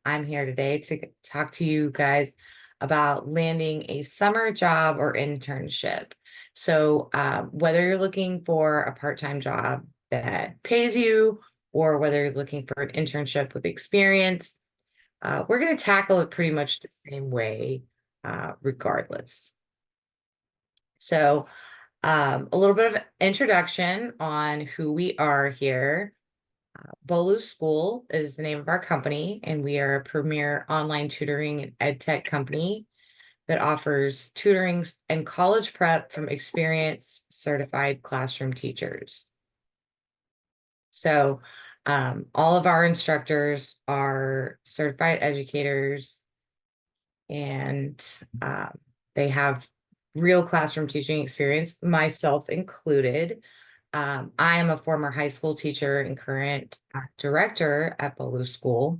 I'm here today to talk to you guys about landing a summer job or internship. Whether you're looking for a part-time job that pays you, or whether you're looking for an internship with experience, we're going to tackle it pretty much the same way, regardless. A little bit of introduction on who we are here. Boluo School is the name of our company, and we are a premier online tutoring and ed tech company that offers tutoring and college prep from experienced certified classroom teachers. So all of our instructors are certified educators, and they have real classroom teaching experience, myself included. I am a former high school teacher and current director at Boluo School,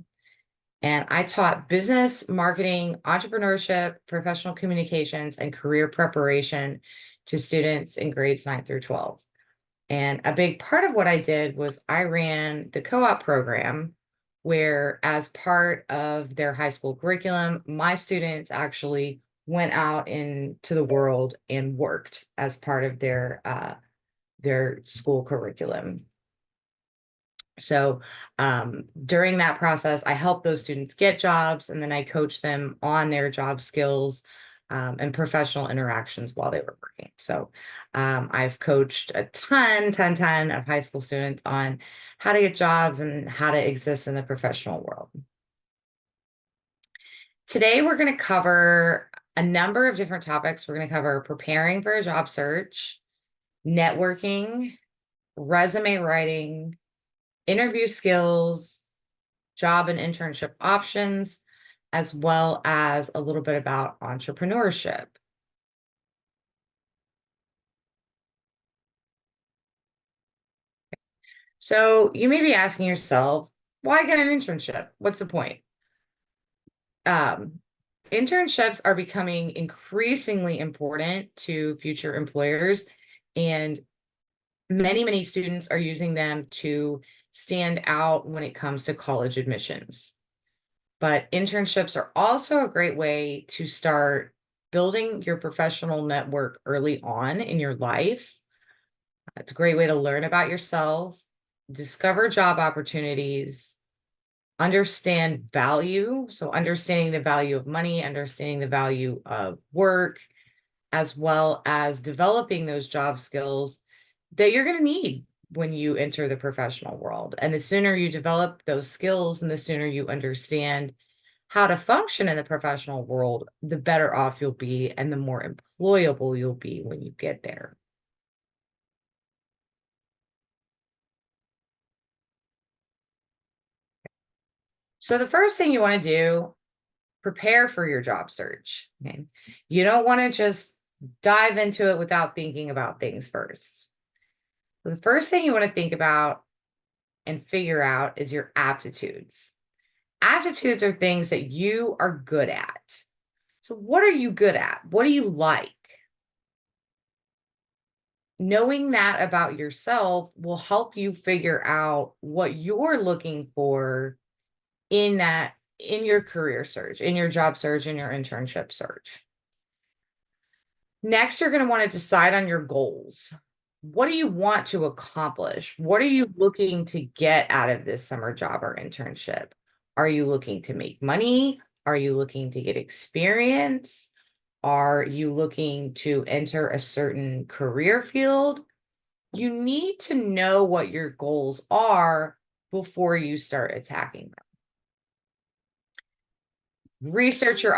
and I taught business, marketing, entrepreneurship, professional communications, and career preparation to students in grades 9 through 12. And a big part of what I did was I ran the co-op program, where as part of their high school curriculum, my students actually went out into the world and worked as part of their school curriculum. So during that process, I helped those students get jobs, and then I coached them on their job skills and professional interactions while they were working. I've coached a ton of high school students on how to get jobs and how to exist in the professional world. Today, we're going to cover a number of different topics. We're going to cover preparing for a job search, networking, resume writing, interview skills, job and internship options, as well as a little bit about entrepreneurship. So you may be asking yourself, why get an internship? What's the point? Internships are becoming increasingly important to future employers, and many students are using them to stand out when it comes to college admissions. But internships are also a great way to start building your professional network early on in your life. It's a great way to learn about yourself, discover job opportunities, understand value. So understanding the value of money, understanding the value of work, as well as developing those job skills that you're going to need when you enter the professional world. And the sooner you develop those skills and the sooner you understand how to function in the professional world, the better off you'll be and the more employable you'll be when you get there. So the first thing you want to do, prepare for your job search. Okay? You don't want to just dive into it without thinking about things first. So the first thing you want to think about and figure out is your aptitudes. Aptitudes are things that you are good at. So what are you good at? What do you like? Knowing that about yourself will help you figure out what you're looking for in your career search, in your job search, in your internship search. Next, you're going to want to decide on your goals. What do you want to accomplish? What are you looking to get out of this summer job or internship? Are you looking to make money? Are you looking to get experience? Are you looking to enter a certain career field? You need to know what your goals are before you start attacking them. Research your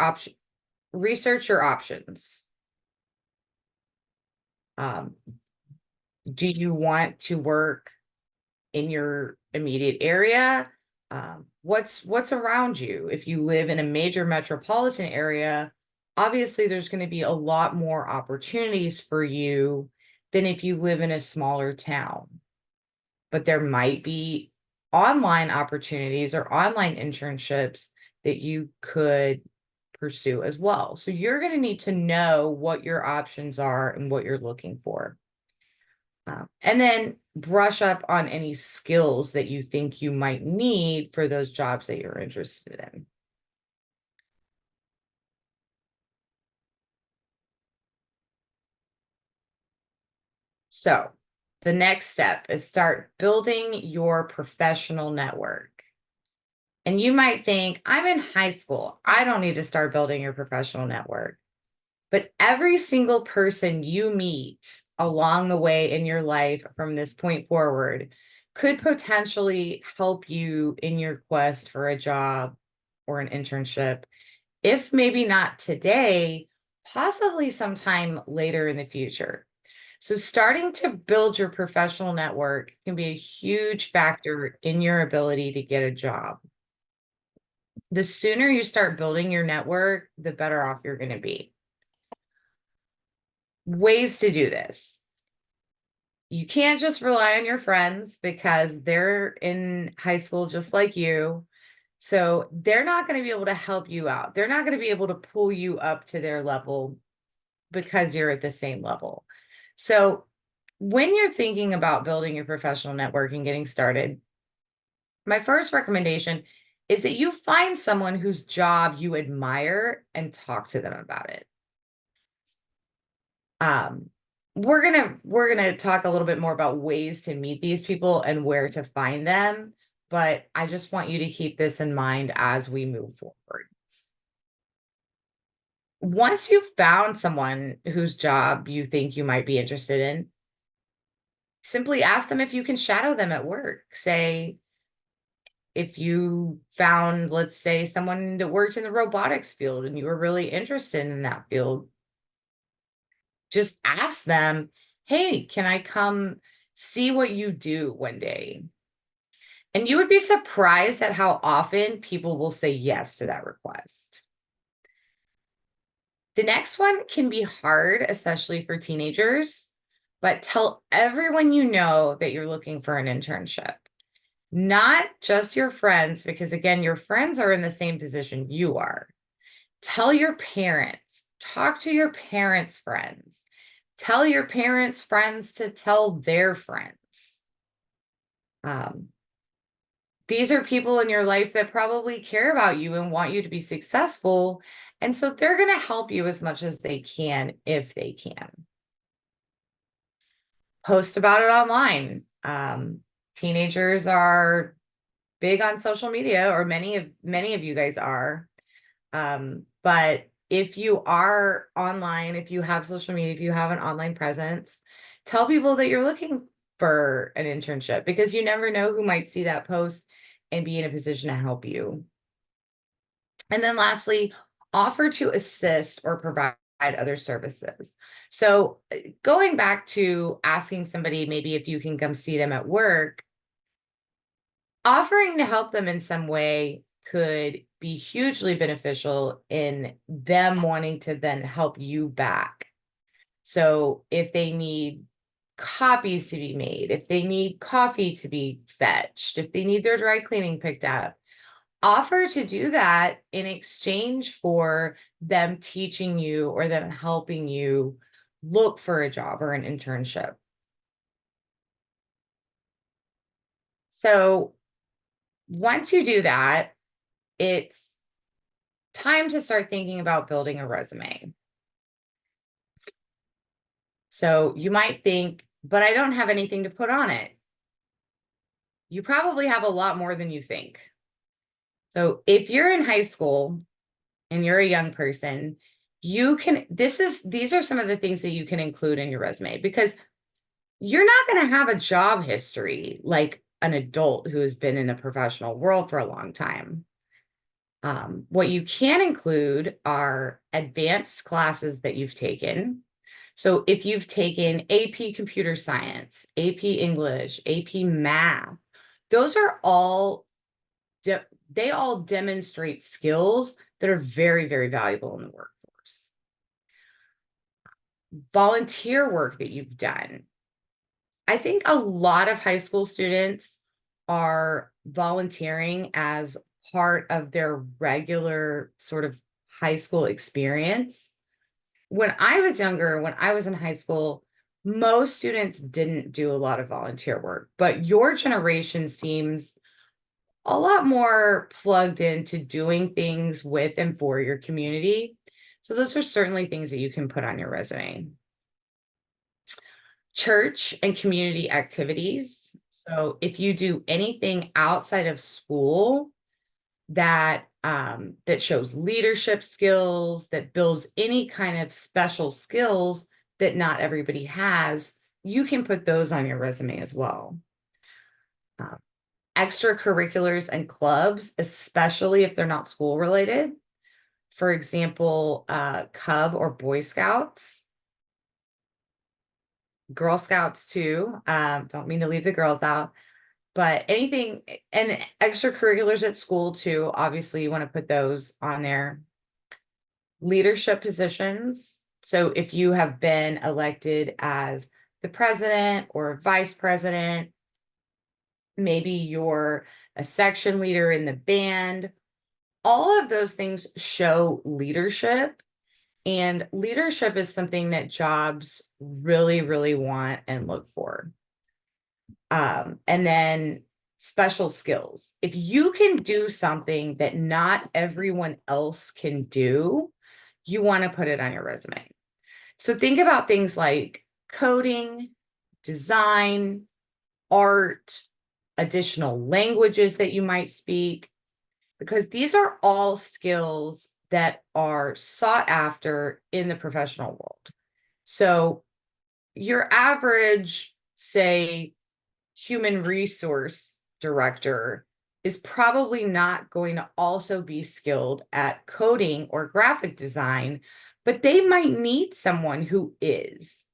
options. Um, do you want to work in your immediate area? What's around you? If you live in a major metropolitan area, obviously there's going to be a lot more opportunities for you than if you live in a smaller town. But there might be online opportunities or online internships that you could pursue as well. So you're going to need to know what your options are and what you're looking for. And then brush up on any skills that you think you might need for those jobs that you're interested in. So the next step is start building your professional network. And you might think, I'm in high school. I don't need to start building your professional network. But every single person you meet along the way in your life from this point forward could potentially help you in your quest for a job or an internship, if maybe not today, possibly sometime later in the future. So, starting to build your professional network can be a huge factor in your ability to get a job. The sooner you start building your network, the better off you're going to be. Ways to do this. You can't just rely on your friends because they're in high school just like you. So they're not going to be able to help you out. They're not going to be able to pull you up to their level because you're at the same level. So when you're thinking about building your professional network and getting started, my first recommendation is that you find someone whose job you admire and talk to them about it. Um, we're gonna talk a little bit more about ways to meet these people and where to find them, but I just want you to keep this in mind as we move forward. Once you've found someone whose job you think you might be interested in, simply ask them if you can shadow them at work. Say, if you found, let's say, someone that worked in the robotics field and you were really interested in that field, just ask them, hey, can I come see what you do one day? And you would be surprised at how often people will say yes to that request. The next one can be hard, especially for teenagers, but tell everyone you know that you're looking for an internship. Not just your friends, because again, your friends are in the same position you are. Tell your parents, talk to your parents' friends, tell your parents' friends to tell their friends. Um, these are people in your life that probably care about you and want you to be successful. And so they're going to help you as much as they can if they can. Post about it online. Teenagers are big on social media, or many of you guys are. But if you are online, if you have social media, if you have an online presence, tell people that you're looking for an internship, because you never know who might see that post and be in a position to help you. And then lastly, offer to assist or provide other services. So going back to asking somebody maybe if you can come see them at work, offering to help them in some way could be hugely beneficial in them wanting to then help you back. So if they need copies to be made, if they need coffee to be fetched, if they need their dry cleaning picked up, offer to do that in exchange for them teaching you or them helping you look for a job or an internship. So once you do that, it's time to start thinking about building a resume. So you might think, but I don't have anything to put on it. You probably have a lot more than you think. So if you're in high school and you're a young person, these are some of the things that you can include in your resume, because you're not going to have a job history like an adult who has been in the professional world for a long time. What you can include are advanced classes that you've taken. So if you've taken AP Computer Science, AP English, AP Math, those are all, they all demonstrate skills that are very, very valuable in the workforce. Volunteer work that you've done. I think a lot of high school students are volunteering as part of their regular sort of high school experience. When I was younger, when I was in high school, Most students didn't do a lot of volunteer work, but your generation seems a lot more plugged into doing things with and for your community. So those are certainly things that you can put on your resume. Church and community activities. So if you do anything outside of school that shows leadership skills, that builds any kind of special skills that not everybody has, you can put those on your resume as well. Uh, Extracurriculars and clubs, especially if they're not school related. For example, Cub or Boy Scouts, Girl Scouts too. Don't mean to leave the girls out, but anything and extracurriculars at school too. Obviously, you want to put those on there. Leadership positions. So if you have been elected as the president or vice president, maybe you're a section leader in the band, all of those things show leadership. And leadership is something that jobs really, really want and look for. And then special skills. If you can do something that not everyone else can do, you want to put it on your resume. So think about things like coding, design, art, additional languages that you might speak, because these are all skills that are sought after in the professional world. So your average, say, human resource director is probably not going to also be skilled at coding or graphic design, but they might need someone who is.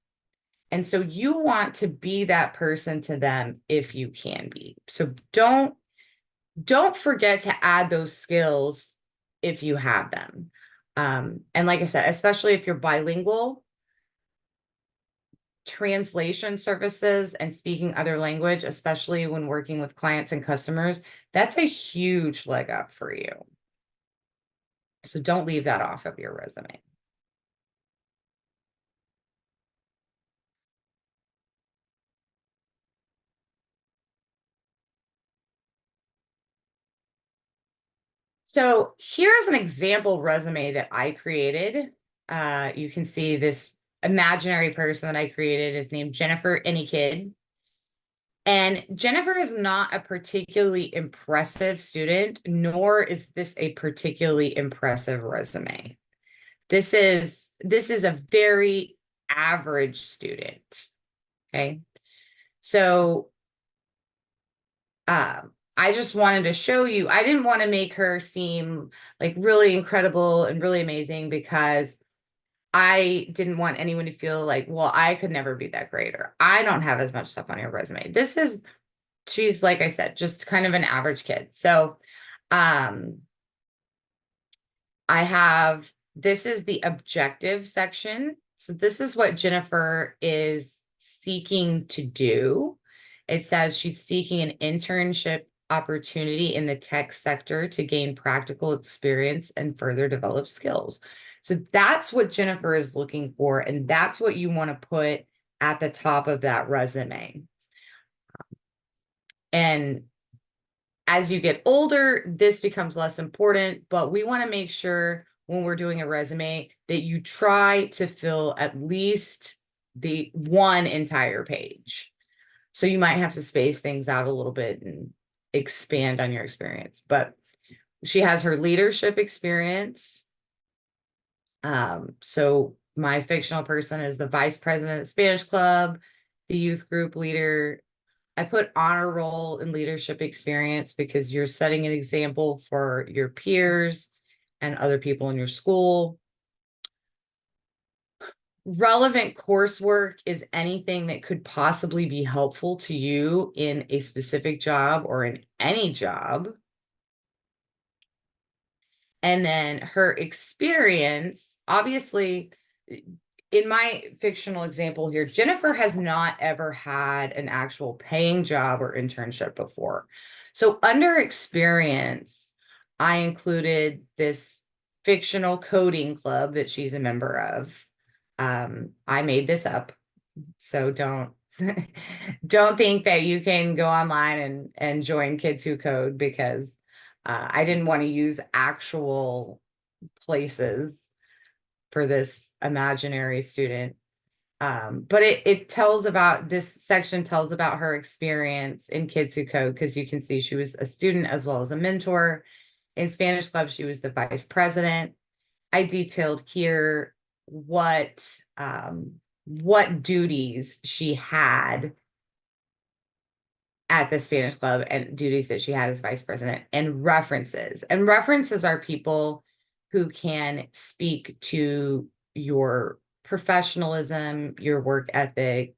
And so you want to be that person to them if you can be. So don't forget to add those skills if you have them. And like I said, especially if you're bilingual, translation services and speaking other language, especially when working with clients and customers, that's a huge leg up for you. So don't leave that off of your resume. So here's an example resume that I created. You can see this imaginary person that I created is named Jennifer Anykid. And Jennifer is not a particularly impressive student, nor is this a particularly impressive resume. This is a very average student. Okay. So I just wanted to show you, I didn't want to make her seem like really incredible and really amazing because I didn't want anyone to feel like, well, I could never be that great, or I don't have as much stuff on your resume. She's, like I said, just kind of an average kid. So um this is the objective section. So this is what Jennifer is seeking to do. It says she's seeking an internship opportunity in the tech sector to gain practical experience and further develop skills. So that's what Jennifer is looking for, and that's what you want to put at the top of that resume. And as you get older, this becomes less important, but we want to make sure when we're doing a resume that you try to fill at least the one entire page. So you might have to space things out a little bit and expand on your experience. But she has her leadership experience. So my fictional person is the vice president of Spanish Club, the youth group leader. I put honor roll and leadership experience because you're setting an example for your peers and other people in your school. Relevant coursework is anything that could possibly be helpful to you in a specific job or in any job. And then her experience, obviously, in my fictional example here, Jennifer has not ever had an actual paying job or internship before. So under experience, I included this fictional coding club that she's a member of. I made this up. So don't don't think that you can go online and join Kids Who Code, because I didn't want to use actual places for this imaginary student. But it tells about, this section tells about her experience in Kids Who Code, because you can see she was a student as well as a mentor. In Spanish Club, she was the vice president. I detailed here what duties she had at the Spanish Club and duties that she had as vice president, and references. And references are people who can speak to your professionalism, your work ethic,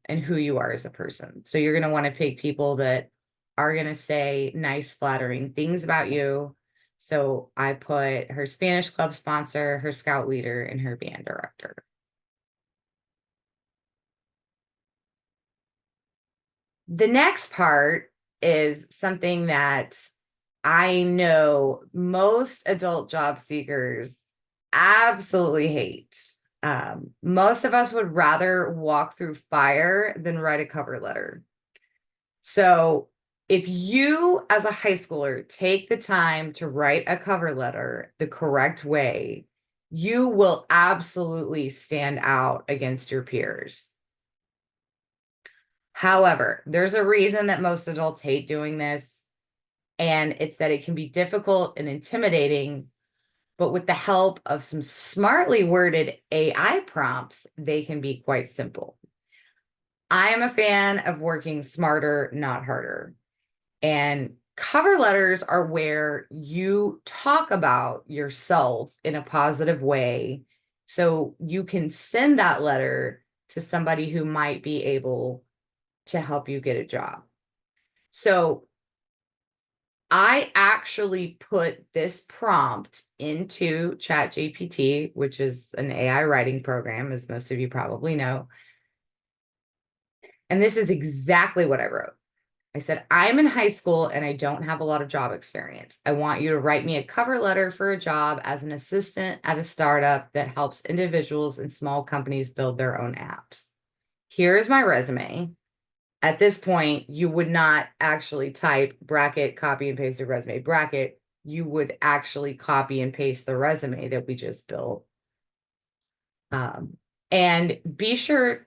and who you are as a person. So you're going to want to pick people that are going to say nice, flattering things about you. So I put her Spanish Club sponsor, her scout leader, and her band director. The next part is something that I know most adult job seekers absolutely hate. Most of us would rather walk through fire than write a cover letter. So if you, as a high schooler, take the time to write a cover letter the correct way, you will absolutely stand out against your peers. However, there's a reason that most adults hate doing this, and it's that it can be difficult and intimidating, but with the help of some smartly worded AI prompts, they can be quite simple. I am a fan of working smarter, not harder. And cover letters are where you talk about yourself in a positive way, so you can send that letter to somebody who might be able to help you get a job. So I actually put this prompt into ChatGPT, which is an AI writing program, as most of you probably know. And this is exactly what I wrote. I said, I'm in high school and I don't have a lot of job experience. I want you to write me a cover letter for a job as an assistant at a startup that helps individuals and small companies build their own apps. Here's my resume. At this point, you would not actually type bracket, copy and paste your resume bracket. You would actually copy and paste the resume that we just built. And be sure,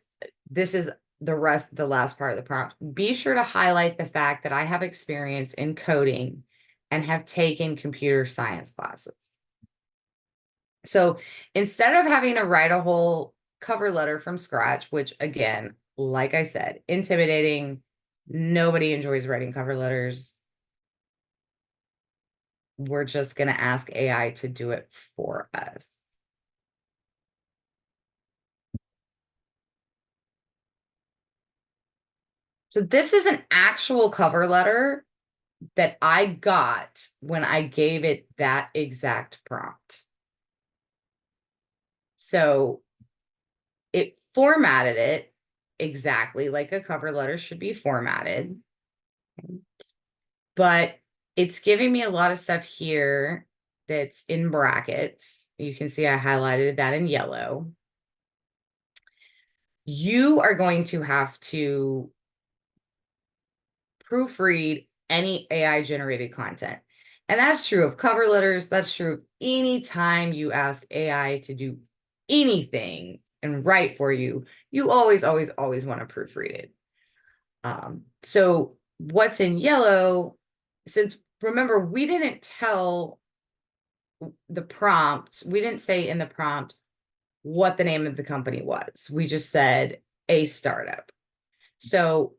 this is the last part of the prompt. Be sure to highlight the fact that I have experience in coding and have taken computer science classes. So instead of having to write a whole cover letter from scratch, which again, like I said, intimidating, nobody enjoys writing cover letters. We're just going to ask AI to do it for us. So this is an actual cover letter that I got when I gave it that exact prompt. So it formatted it exactly like a cover letter should be formatted. But it's giving me a lot of stuff here that's in brackets. You can see I highlighted that in yellow. You are going to have to proofread any AI generated content. And that's true of cover letters. That's true of any time you ask AI to do anything and write for you, you always, always, always want to proofread it. So what's in yellow, since remember, we didn't tell the prompt, we didn't say in the prompt what the name of the company was. We just said a startup. So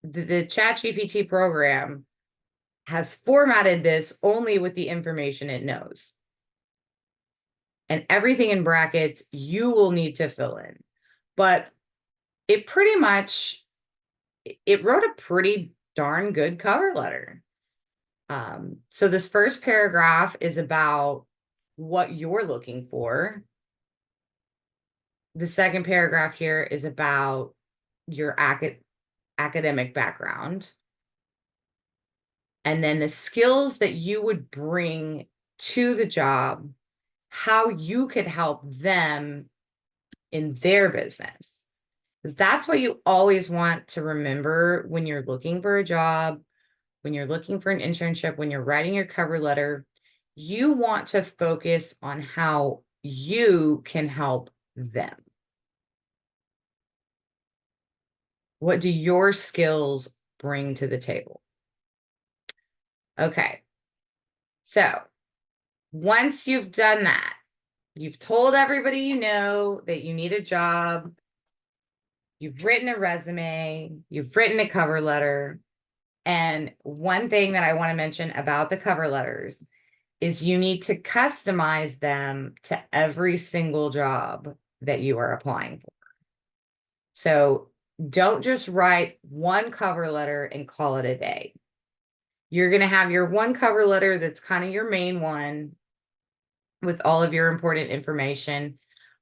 the ChatGPT program has formatted this only with the information it knows. And everything in brackets you will need to fill in. But it pretty much, it wrote a pretty darn good cover letter. So this first paragraph is about what you're looking for. The second paragraph here is about your academic background. And then the skills that you would bring to the job, how you could help them in their business. Because that's what you always want to remember when you're looking for a job, when you're looking for an internship, when you're writing your cover letter. You want to focus on how you can help them. What do your skills bring to the table? Okay. So once you've done that, you've told everybody you know that you need a job, you've written a resume, you've written a cover letter. And one thing that I want to mention about the cover letters is you need to customize them to every single job that you are applying for. So don't just write one cover letter and call it a day. You're going to have your one cover letter that's kind of your main one with all of your important information,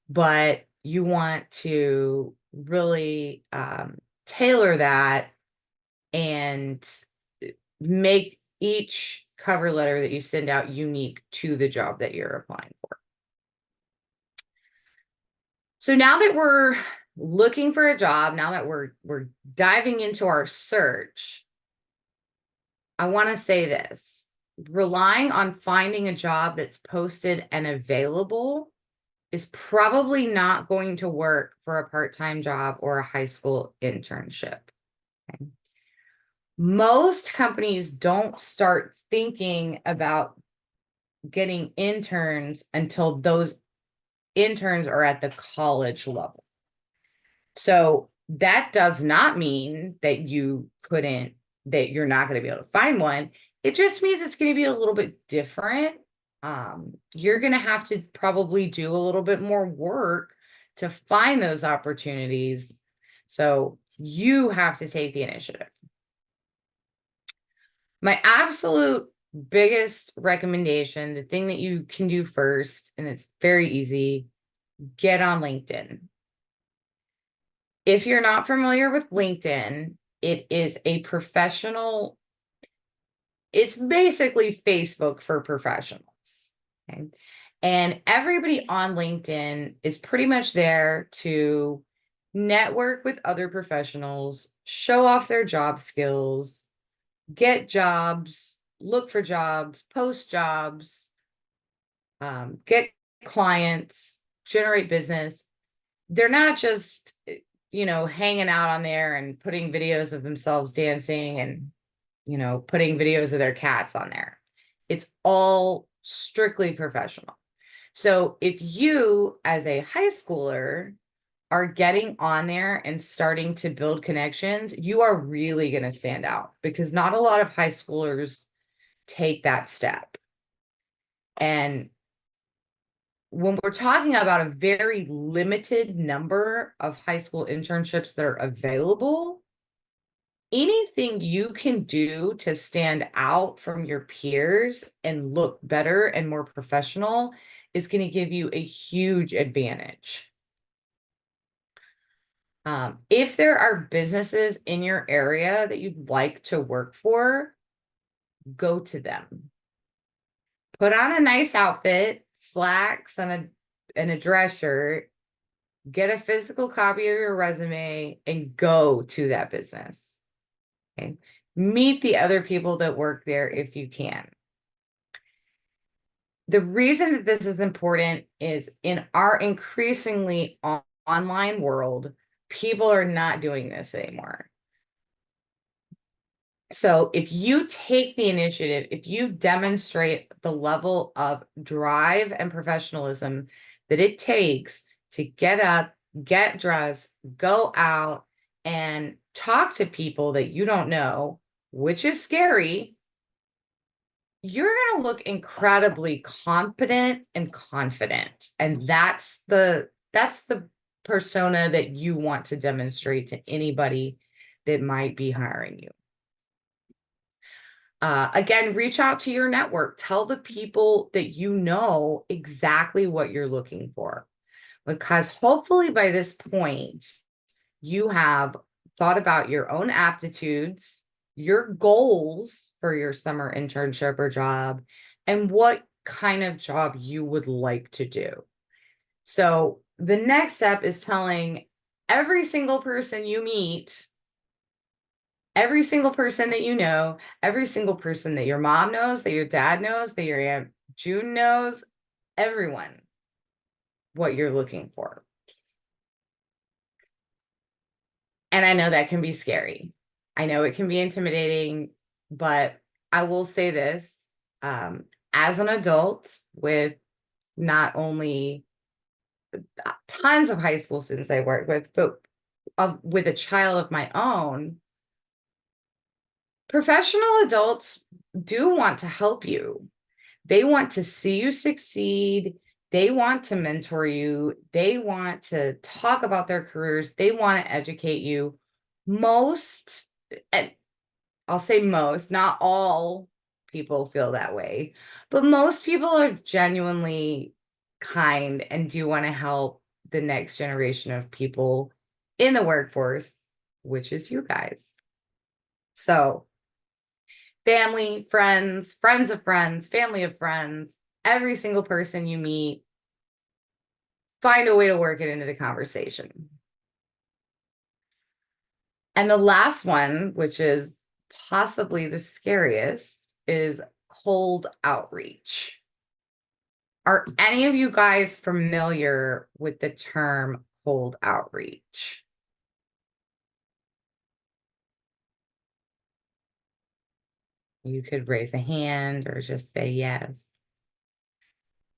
but you want to really tailor that and make each cover letter that you send out unique to the job that you're applying for. So now that we're looking for a job, now that we're diving into our search, I want to say this. Relying on finding a job that's posted and available is probably not going to work for a part-time job or a high school internship. Okay? Most companies don't start thinking about getting interns until those interns are at the college level. So that does not mean that that you're not going to be able to find one. It just means it's going to be a little bit different. You're going to have to probably do a little bit more work to find those opportunities. So you have to take the initiative. My absolute biggest recommendation, the thing that you can do first, and it's very easy, get on LinkedIn. If you're not familiar with LinkedIn, it is a professional, it's basically Facebook for professionals. Okay. And everybody on LinkedIn is pretty much there to network with other professionals, show off their job skills, get jobs, look for jobs, post jobs, get clients, generate business. They're not just, hanging out on there and putting videos of themselves dancing and, putting videos of their cats on there. It's all strictly professional. So if you, as a high schooler, are getting on there and starting to build connections, you are really going to stand out because not a lot of high schoolers take that step. And when we're talking about a very limited number of high school internships that are available, anything you can do to stand out from your peers and look better and more professional is going to give you a huge advantage. If there are businesses in your area that you'd like to work for, go to them. Put on a nice outfit, slacks, and a dress shirt, get a physical copy of your resume, and go to that business. Okay. Meet the other people that work there if you can. The reason that this is important is in our increasingly online world, people are not doing this anymore. So if you take the initiative, if you demonstrate the level of drive and professionalism that it takes to get up, get dressed, go out, and talk to people that you don't know, which is scary, you're going to look incredibly competent and confident. And that's the persona that you want to demonstrate to anybody that might be hiring you. Again, reach out to your network. Tell the people that you know exactly what you're looking for. Because hopefully by this point, you have thought about your own aptitudes, your goals for your summer internship or job, and what kind of job you would like to do. So the next step is telling every single person you meet, every single person that you know, every single person that your mom knows, that your dad knows, that your Aunt June knows, everyone what you're looking for. And I know that can be scary. I know it can be intimidating, but I will say this, as an adult with not only tons of high school students I work with, but with a child of my own, professional adults do want to help you. They want to see you succeed. They want to mentor you. They want to talk about their careers. They want to educate you. Most, and I'll say most, not all people feel that way, but most people are genuinely kind and do want to help the next generation of people in the workforce, which is you guys. So, family, friends, friends of friends, family of friends, every single person you meet, find a way to work it into the conversation. And the last one, which is possibly the scariest, is cold outreach. Are any of you guys familiar with the term cold outreach? You could raise a hand or just say yes.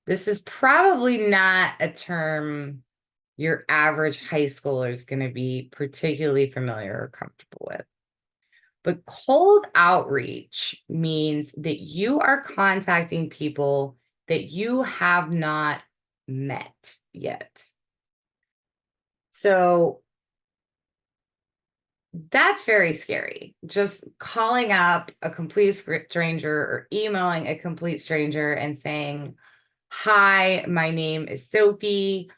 This is probably not a term your average high schooler is going to be particularly familiar or comfortable with. But cold outreach means that you are contacting people that you have not met yet. So that's very scary. Just calling up a complete stranger or emailing a complete stranger and saying, "Hi, my name is Sophie.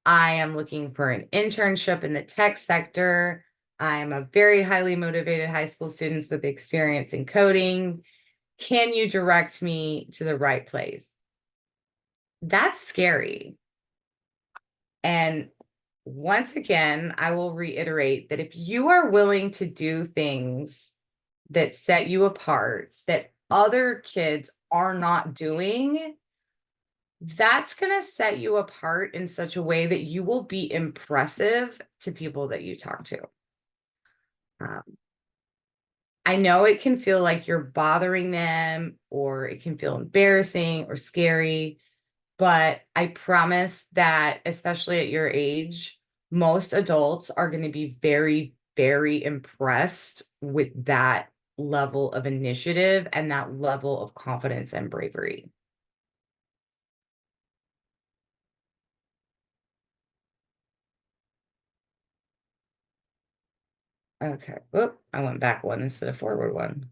I am looking for an internship in the tech sector. I am a very highly motivated high school student with experience in coding. Can you direct me to the right place?" That's scary. And once again, I will reiterate that if you are willing to do things that set you apart, that other kids are not doing, that's going to set you apart in such a way that you will be impressive to people that you talk to. Um, I know it can feel like you're bothering them, or it can feel embarrassing or scary, but I promise that, especially at your age, most adults are going to be very, very impressed with that level of initiative and that level of confidence and bravery. Okay. Oop, I went back one instead of forward one.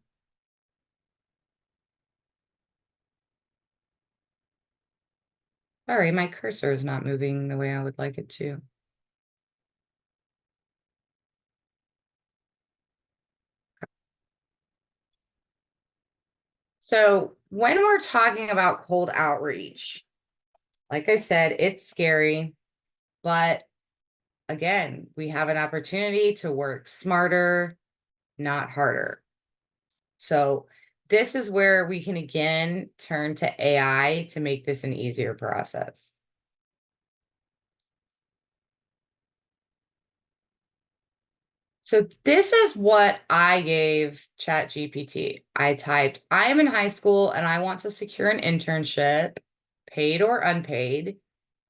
Sorry, my cursor is not moving the way I would like it to. So when we're talking about cold outreach, like I said, it's scary, but again, we have an opportunity to work smarter, not harder. So this is where we can again turn to AI to make this an easier process. So this is what I gave ChatGPT. I typed, "I am in high school and I want to secure an internship, paid or unpaid.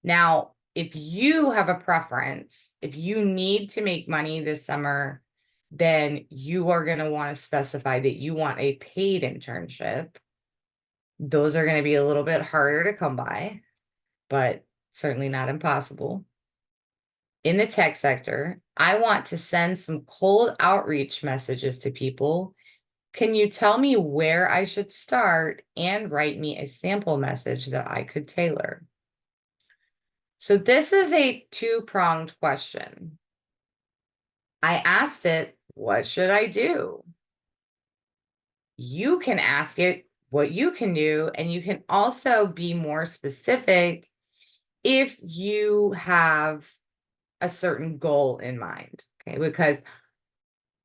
Now, if you have a preference, if you need to make money this summer, then you are going to want to specify that you want a paid internship. Those are going to be a little bit harder to come by, but certainly not impossible. In the tech sector, I want to send some cold outreach messages to people. Can you tell me where I should start and write me a sample message that I could tailor?" So this is a two-pronged question. I asked it, "What should I do?" You can ask it what you can do, and you can also be more specific if you have a certain goal in mind, okay, because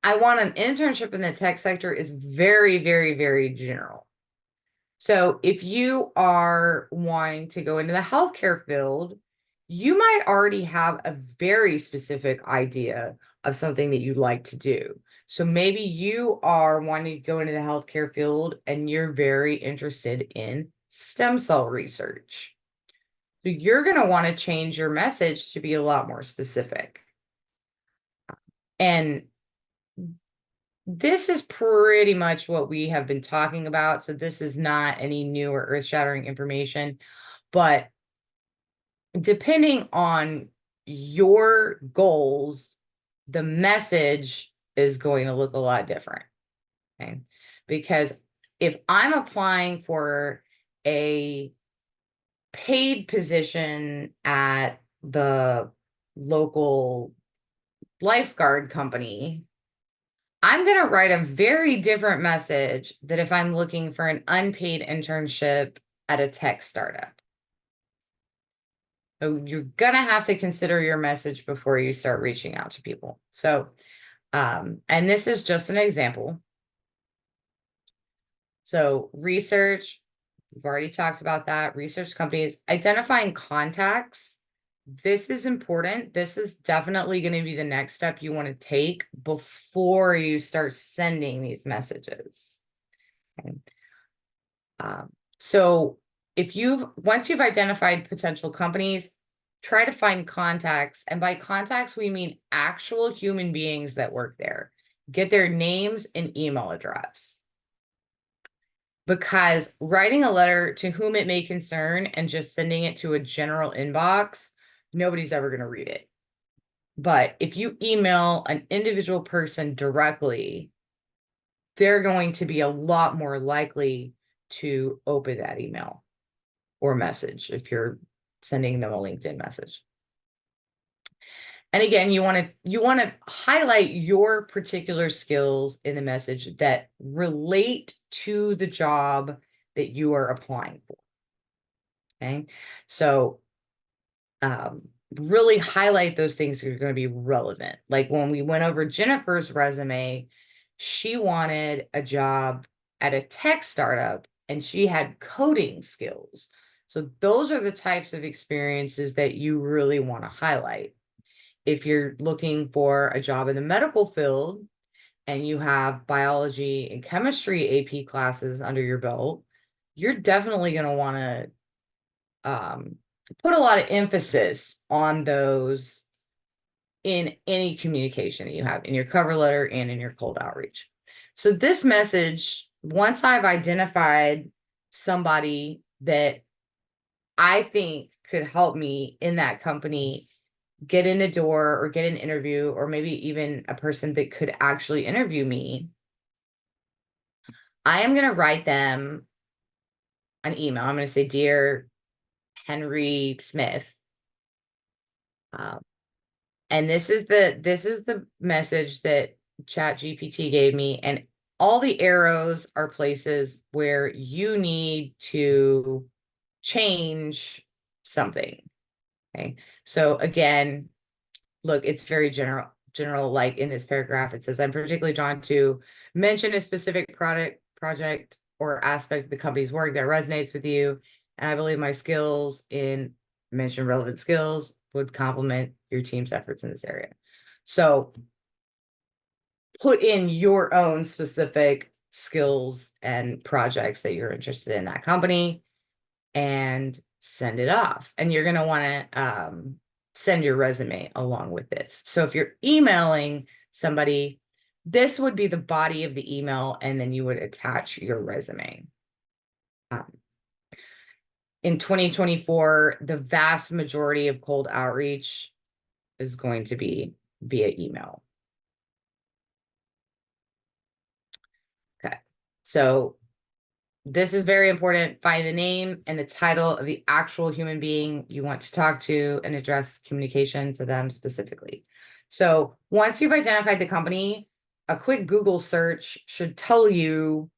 I want an internship in the tech sector is very, very, very general. So if you are wanting to go into the healthcare field, you might already have a very specific idea of something that you'd like to do. So maybe you are wanting to go into the healthcare field and you're very interested in stem cell research. So you're going to want to change your message to be a lot more specific. And this is pretty much what we have been talking about. So this is not any new or earth-shattering information, but depending on your goals, the message is going to look a lot different. Okay. Because if I'm applying for a paid position at the local lifeguard company, I'm going to write a very different message than if I'm looking for an unpaid internship at a tech startup. So you're going to have to consider your message before you start reaching out to people. So, and this is just an example. So research, we've already talked about that. Research companies, identifying contacts. This is important. This is definitely going to be the next step you want to take before you start sending these messages. Okay. So once you've identified potential companies, try to find contacts. And by contacts, we mean actual human beings that work there. Get their names and email address. Because writing a letter to whom it may concern and just sending it to a general inbox, nobody's ever going to read it. But if you email an individual person directly, they're going to be a lot more likely to open that email or message if you're sending them a LinkedIn message. And again, you want to highlight your particular skills in the message that relate to the job that you are applying for. Okay. So really highlight those things that are going to be relevant. Like when we went over Jennifer's resume, she wanted a job at a tech startup and she had coding skills. So those are the types of experiences that you really want to highlight. If you're looking for a job in the medical field and you have biology and chemistry AP classes under your belt, you're definitely going to want to put a lot of emphasis on those in any communication that you have in your cover letter and in your cold outreach. So this message, once I've identified somebody that I think could help me in that company get in the door or get an interview, or maybe even a person that could actually interview me, I am going to write them an email. I'm going to say, "Dear Henry Smith," and this is the message that ChatGPT gave me, and all the arrows are places where you need to change something. Okay. So again, look, it's very general, like in this paragraph, it says, "I'm particularly drawn to mention a specific project, or aspect of the company's work that resonates with you. And I believe my skills in mention relevant skills would complement your team's efforts in this area." So put in your own specific skills and projects that you're interested in that company and send it off. And you're going to want to send your resume along with this. So if you're emailing somebody, this would be the body of the email, and then you would attach your resume. In 2024, the vast majority of cold outreach is going to be via email. Okay, so this is very important. Find the name and the title of the actual human being you want to talk to and address communication to them specifically. So once you've identified the company, a quick Google search should tell you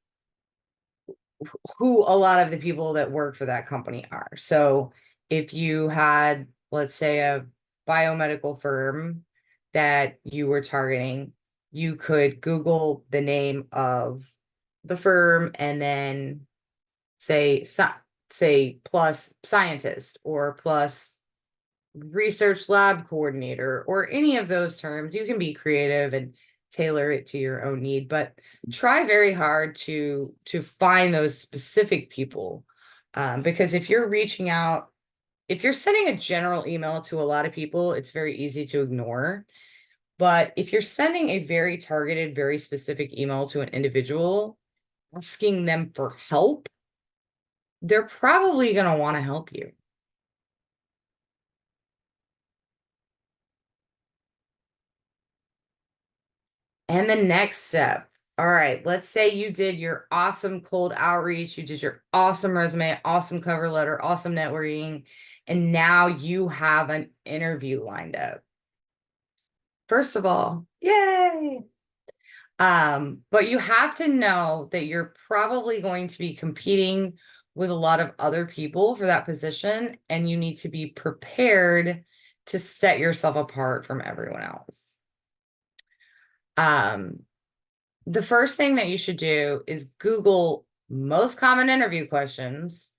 who a lot of the people that work for that company are. So If you had, let's say, a biomedical firm that you were targeting, you could Google the name of the firm and then say plus scientist or plus research lab coordinator or any of those terms. You can be creative and tailor it to your own need, but try very hard to find those specific people. Because if you're reaching out, if you're sending a general email to a lot of people, it's very easy to ignore. But if you're sending a very targeted, very specific email to an individual, asking them for help, they're probably going to want to help you. And the next step. All right, let's say you did your awesome cold outreach, you did your awesome resume, awesome cover letter, awesome networking, and now you have an interview lined up. First of all, yay! But you have to know that you're probably going to be competing with a lot of other people for that position, and you need to be prepared to set yourself apart from everyone else. The first thing that you should do is Google most common interview questions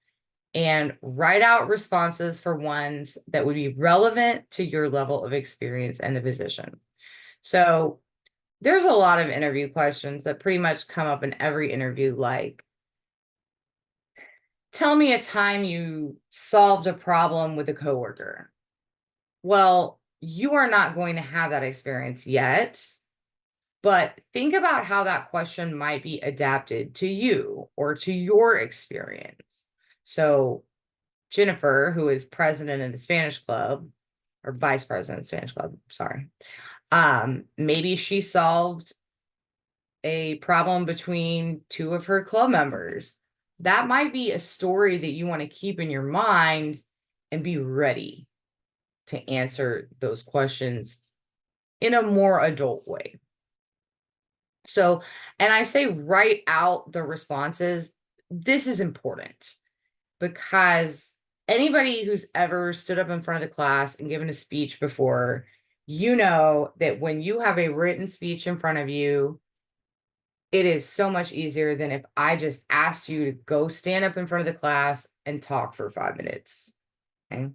and write out responses for ones that would be relevant to your level of experience and the position. So there's a lot of interview questions that pretty much come up in every interview, like, tell me a time you solved a problem with a coworker. Well, you are not going to have that experience yet, but think about how that question might be adapted to you or to your experience. So Jennifer, who is president of the Spanish club, or vice president of the Spanish club, sorry, maybe she solved a problem between two of her club members. That might be a story that you want to keep in your mind and be ready to answer those questions in a more adult way. So, and I say write out the responses. This is important because anybody who's ever stood up in front of the class and given a speech before, you know that when you have a written speech in front of you, it is so much easier than if I just asked you to go stand up in front of the class and talk for 5 minutes. Okay?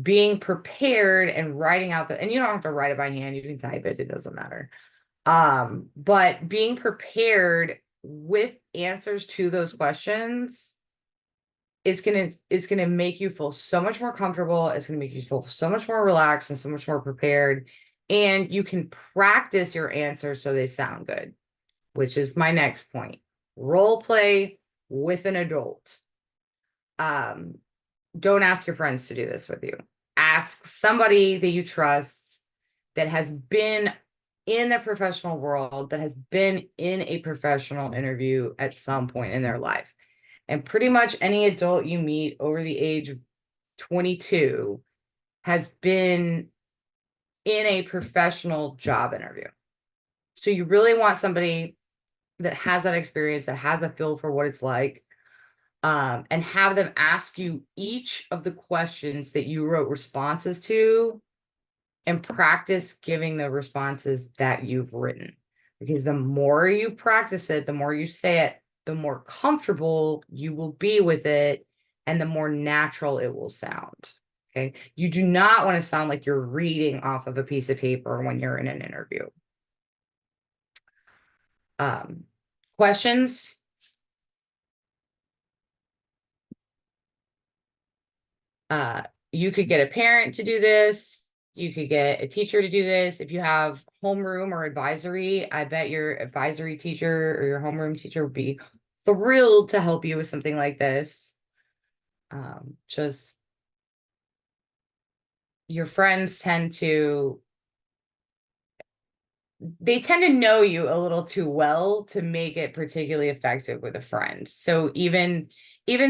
Being prepared and writing out and you don't have to write it by hand, you can type it, it doesn't matter. But being prepared with answers to those questions is gonna make you feel so much more comfortable. It's gonna make you feel so much more relaxed and so much more prepared. And you can practice your answers so they sound good, which is my next point. Role play with an adult. Don't ask your friends to do this with you. Ask somebody that you trust that has been in the professional world, that has been in a professional interview at some point in their life. And pretty much any adult you meet over the age of 22 has been in a professional job interview. So you really want somebody that has that experience, that has a feel for what it's like, and have them ask you each of the questions that you wrote responses to and practice giving the responses that you've written. Because the more you practice it, the more you say it, the more comfortable you will be with it and the more natural it will sound. Okay. You do not want to sound like you're reading off of a piece of paper when you're in an interview. Questions? You could get a parent to do this. You could get a teacher to do this. If you have homeroom or advisory, I bet your advisory teacher or your homeroom teacher would be thrilled to help you with something like this. Just your friends tend to know you a little too well to make it particularly effective with a friend. So even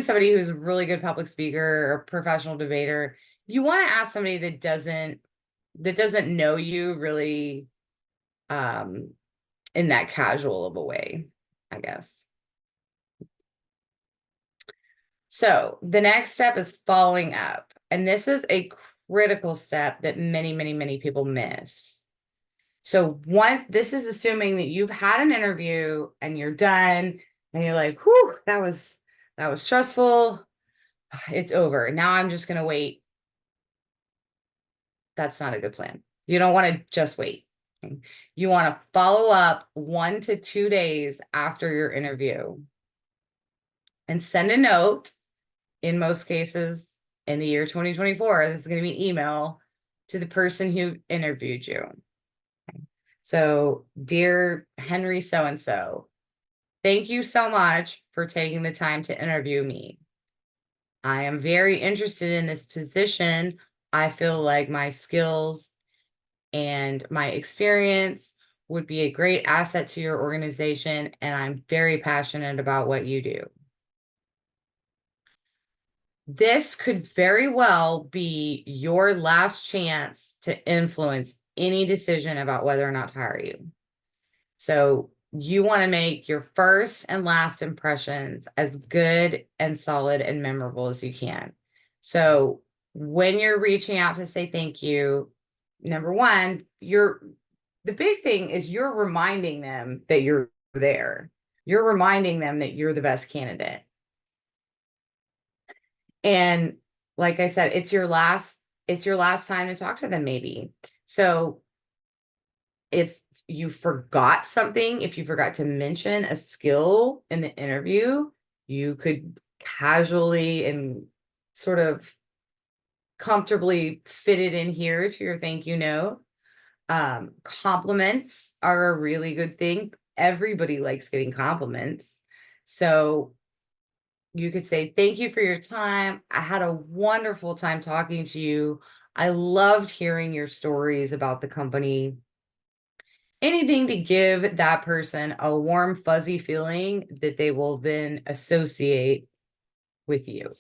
somebody who's a really good public speaker or professional debater, you want to ask somebody that doesn't know you really in that casual of a way, I guess. So the next step is following up. and this is a critical step that many, many, many people miss. So once this is assuming that you've had an interview and you're done and you're like, whew, that was stressful. It's over. Now I'm just going to wait. That's not a good plan. You don't want to just wait. You want to follow up 1 to 2 days after your interview and send a note. In most cases, in the year 2024, this is going to be email to the person who interviewed you. So, dear Henry so-and-so, thank you so much for taking the time to interview me. I am very interested in this position. I feel like my skills and my experience would be a great asset to your organization, and I'm very passionate about what you do. This could very well be your last chance to influence any decision about whether or not to hire you. So you want to make your first and last impressions as good and solid and memorable as you can. So when you're reaching out to say thank you, number one, the big thing is you're reminding them that you're there. You're reminding them that you're the best candidate. And like I said, it's your last time to talk to them, maybe. So if you forgot something, if you forgot to mention a skill in the interview, you could casually and sort of comfortably fit it in here to your thank you note. Compliments are a really good thing. Everybody likes getting compliments. So you could say, thank you for your time. I had a wonderful time talking to you. I loved hearing your stories about the company. Anything to give that person a warm, fuzzy feeling that they will then associate with you.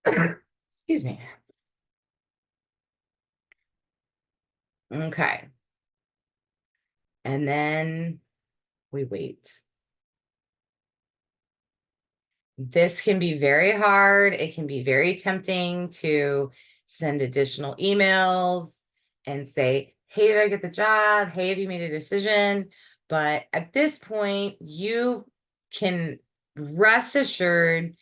Excuse me. Okay. And then we wait. This can be very hard. It can be very tempting to send additional emails and say, hey, did I get the job? Hey, have you made a decision? But at this point, you can rest assured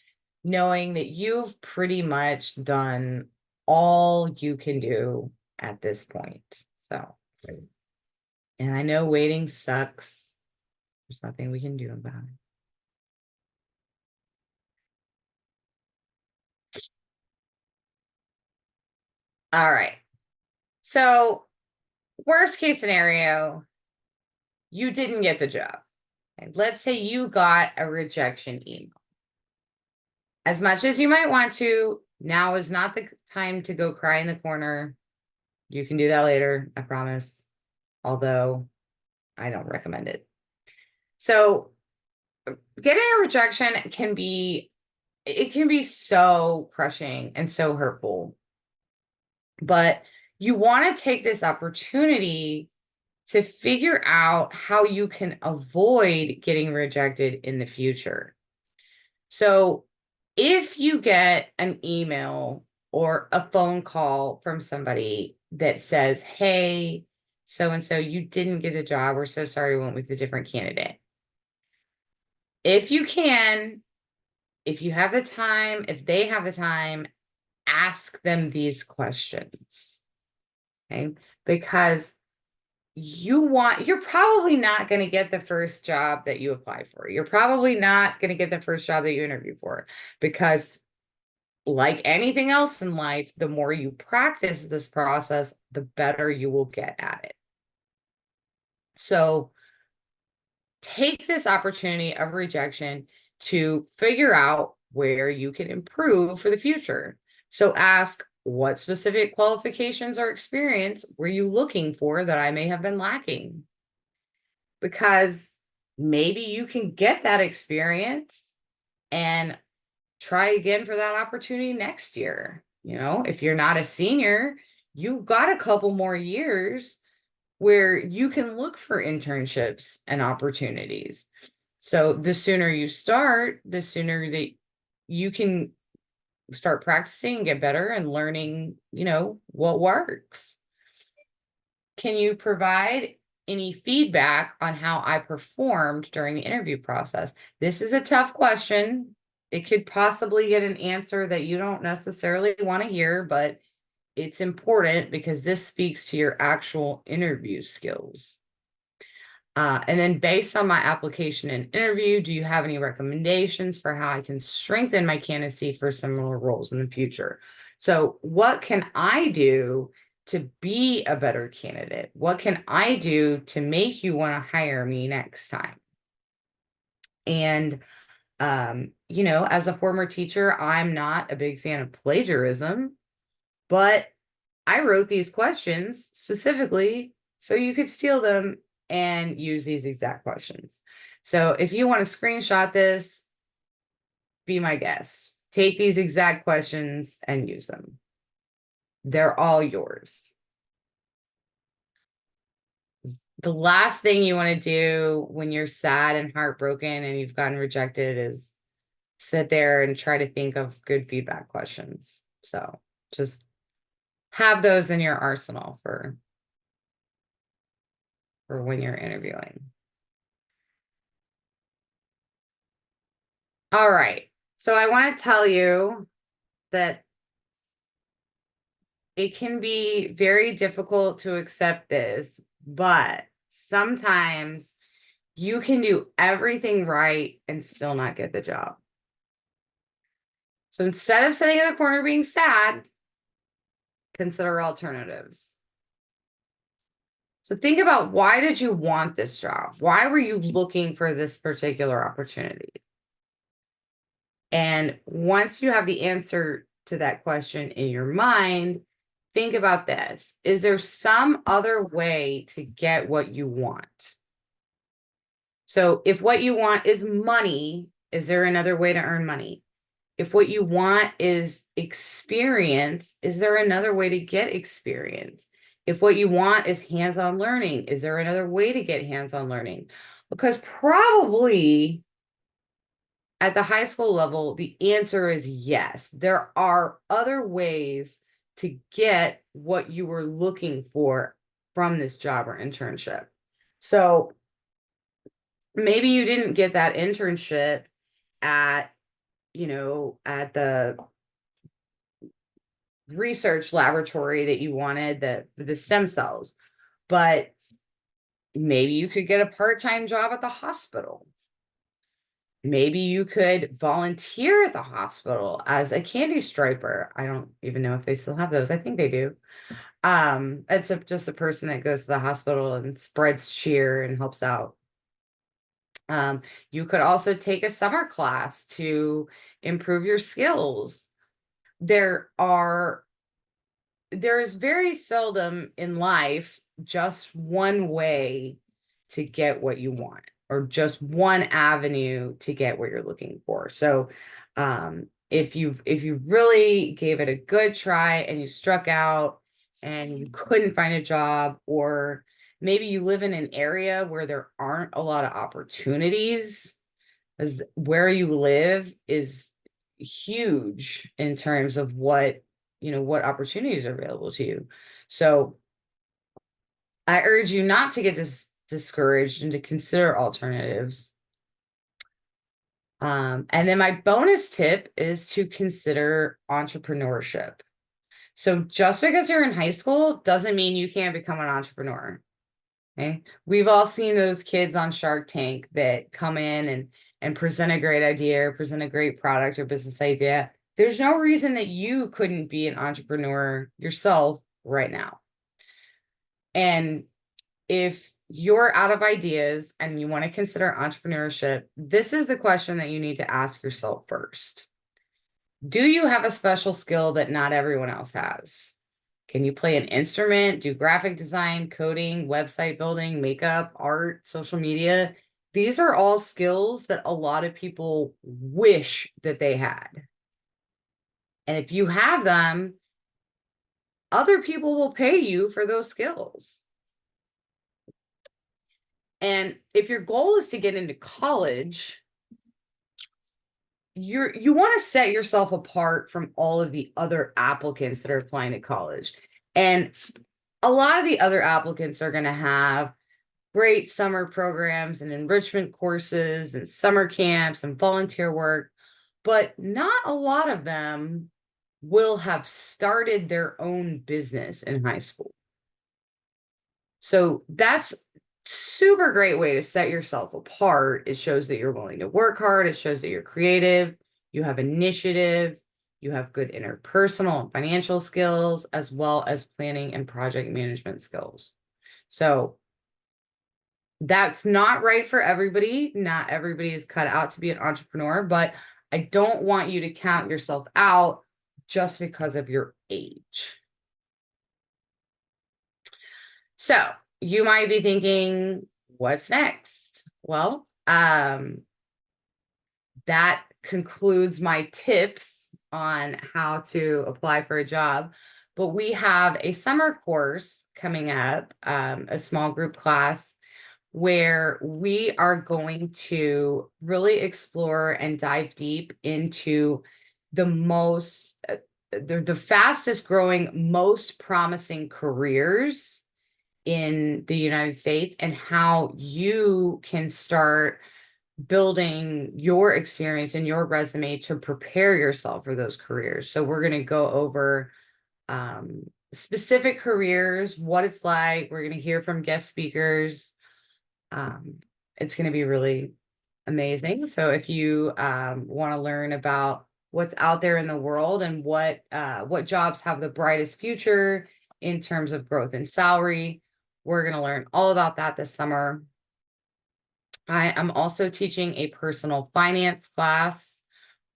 knowing that you've pretty much done all you can do at this point. So, and I know waiting sucks. There's nothing we can do about it. All right. So, worst case scenario, you didn't get the job. Okay, let's say you got a rejection email. As much as you might want to, now is not the time to go cry in the corner. You can do that later, I promise. Although I don't recommend it. So, getting a rejection can be so crushing and so hurtful. But you want to take this opportunity to figure out how you can avoid getting rejected in the future. So if you get an email or a phone call from somebody that says, hey, so-and-so, you didn't get the job. We're so sorry we went with a different candidate. If you can, if you have the time, if they have the time, ask them these questions. Okay? Because you're probably not going to get the first job that you apply for. You're probably not going to get the first job that you interview for, because like anything else in life, the more you practice this process, the better you will get at it. So take this opportunity of rejection to figure out where you can improve for the future. So ask, what specific qualifications or experience were you looking for that I may have been lacking? Because maybe you can get that experience and try again for that opportunity next year. You know, if you're not a senior, you've got a couple more years where you can look for internships and opportunities. So the sooner you start, the sooner that you can start practicing and get better and learning, what works. Can you provide any feedback on how I performed during the interview process? This is a tough question. It could possibly get an answer that you don't necessarily want to hear, but it's important because this speaks to your actual interview skills. And then based on my application and interview, do you have any recommendations for how I can strengthen my candidacy for similar roles in the future? So what can I do to be a better candidate? What can I do to make you want to hire me next time? And, as a former teacher, I'm not a big fan of plagiarism, but I wrote these questions specifically so you could steal them and use these exact questions. So if you want to screenshot this, be my guest. Take these exact questions and use them. They're all yours. The last thing you want to do when you're sad and heartbroken and you've gotten rejected is sit there and try to think of good feedback questions. So just have those in your arsenal for when you're interviewing. All right. So I want to tell you that it can be very difficult to accept this, but sometimes you can do everything right and still not get the job. So instead of sitting in the corner being sad, consider alternatives. So think about, why did you want this job? Why were you looking for this particular opportunity? And once you have the answer to that question in your mind, think about this. Is there some other way to get what you want? So if what you want is money, is there another way to earn money? If what you want is experience, is there another way to get experience? If what you want is hands-on learning, is there another way to get hands-on learning? Because probably at the high school level, the answer is yes. There are other ways to get what you were looking for from this job or internship. So maybe you didn't get that internship at, at the research laboratory that you wanted, the stem cells, but maybe you could get a part-time job at the hospital. Maybe you could volunteer at the hospital as a candy striper. I don't even know if they still have those. I think they do. It's just a person that goes to the hospital and spreads cheer and helps out. You could also take a summer class to improve your skills. There is very seldom in life just one way to get what you want, or just one avenue to get what you're looking for. So if you really gave it a good try and you struck out and you couldn't find a job, or maybe you live in an area where there aren't a lot of opportunities, as where you live is huge in terms of what opportunities are available to you. So I urge you not to get discouraged and to consider alternatives. And then my bonus tip is to consider entrepreneurship. So just because you're in high school doesn't mean you can't become an entrepreneur. Okay. We've all seen those kids on Shark Tank that come in and present a great idea, or present a great product or business idea. There's no reason that you couldn't be an entrepreneur yourself right now. And if you're out of ideas and you want to consider entrepreneurship, this is the question that you need to ask yourself first. Do you have a special skill that not everyone else has? Can you play an instrument, do graphic design, coding, website building, makeup, art, social media? These are all skills that a lot of people wish that they had. And if you have them, other people will pay you for those skills. And if your goal is to get into college, you want to set yourself apart from all of the other applicants that are applying to college. And a lot of the other applicants are going to have great summer programs and enrichment courses and summer camps and volunteer work, but not a lot of them will have started their own business in high school. So that's super great way to set yourself apart. It shows that you're willing to work hard. It shows that you're creative, you have initiative, you have good interpersonal and financial skills, as well as planning and project management skills. So that's not right for everybody. Not everybody is cut out to be an entrepreneur, but I don't want you to count yourself out just because of your age. So you might be thinking, what's next? Well, that concludes my tips on how to apply for a job. But we have a summer course coming up, a small group class, where we are going to really explore and dive deep into the the fastest growing, most promising careers in the United States, and how you can start building your experience and your resume to prepare yourself for those careers. So we're going to go over specific careers, what it's like. We're going to hear from guest speakers. It's going to be really amazing. So if you want to learn about what's out there in the world and what jobs have the brightest future in terms of growth and salary, we're going to learn all about that this summer. I am also teaching a personal finance class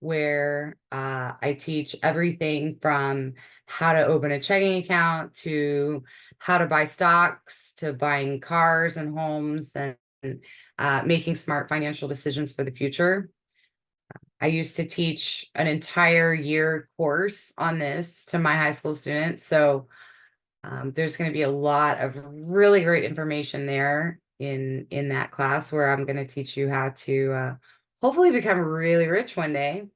where I teach everything from how to open a checking account to how to buy stocks to buying cars and homes and making smart financial decisions for the future. I used to teach an entire year course on this to my high school students. So there's going to be a lot of really great information there in that class, where I'm going to teach you how to hopefully become really rich one day.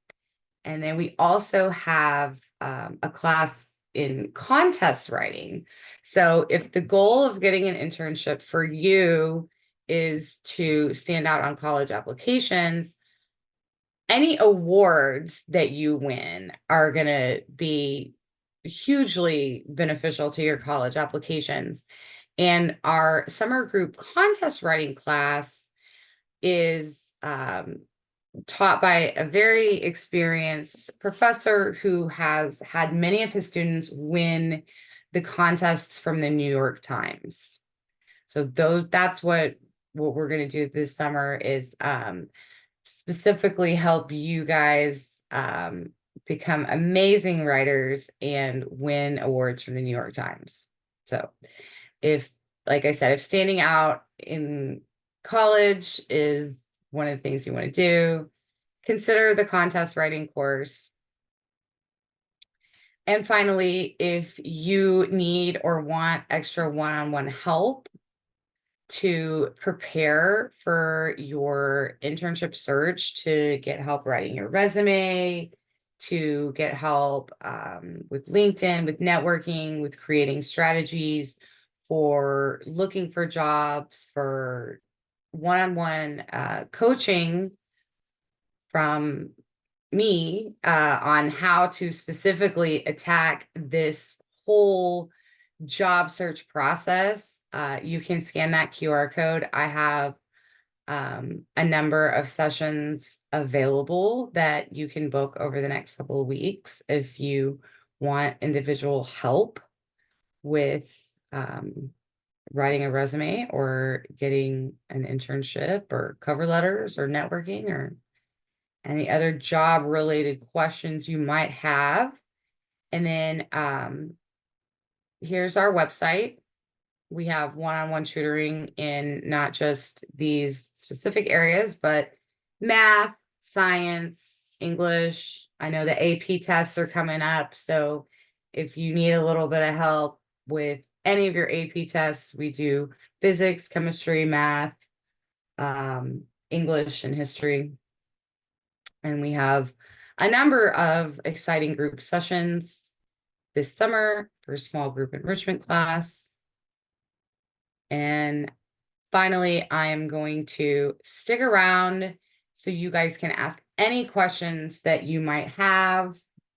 And then we also have a class in contest writing. So if the goal of getting an internship for you is to stand out on college applications, any awards that you win are going to be hugely beneficial to your college applications. And our summer group contest writing class is taught by a very experienced professor who has had many of his students win the contests from the New York Times. So that's what we're going to do this summer is specifically help you guys become amazing writers and win awards from the New York Times. So if, like I said, if standing out in college is one of the things you want to do, consider the contest writing course. And finally, if you need or want extra one-on-one help to prepare for your internship search, to get help writing your resume, to get help with LinkedIn, with networking, with creating strategies for looking for jobs, for one-on-one coaching from me on how to specifically attack this whole job search process, you can scan that QR code. I have a number of sessions available that you can book over the next couple of weeks if you want individual help with writing a resume or getting an internship or cover letters or networking or any other job related questions you might have. And then here's our website. We have one-on-one tutoring in not just these specific areas, but math, science, English. I know the AP tests are coming up. So if you need a little bit of help with any of your AP tests, we do physics, chemistry, math, English, and history. And we have a number of exciting group sessions this summer for small group enrichment class. And finally, I am going to stick around so you guys can ask any questions that you might have.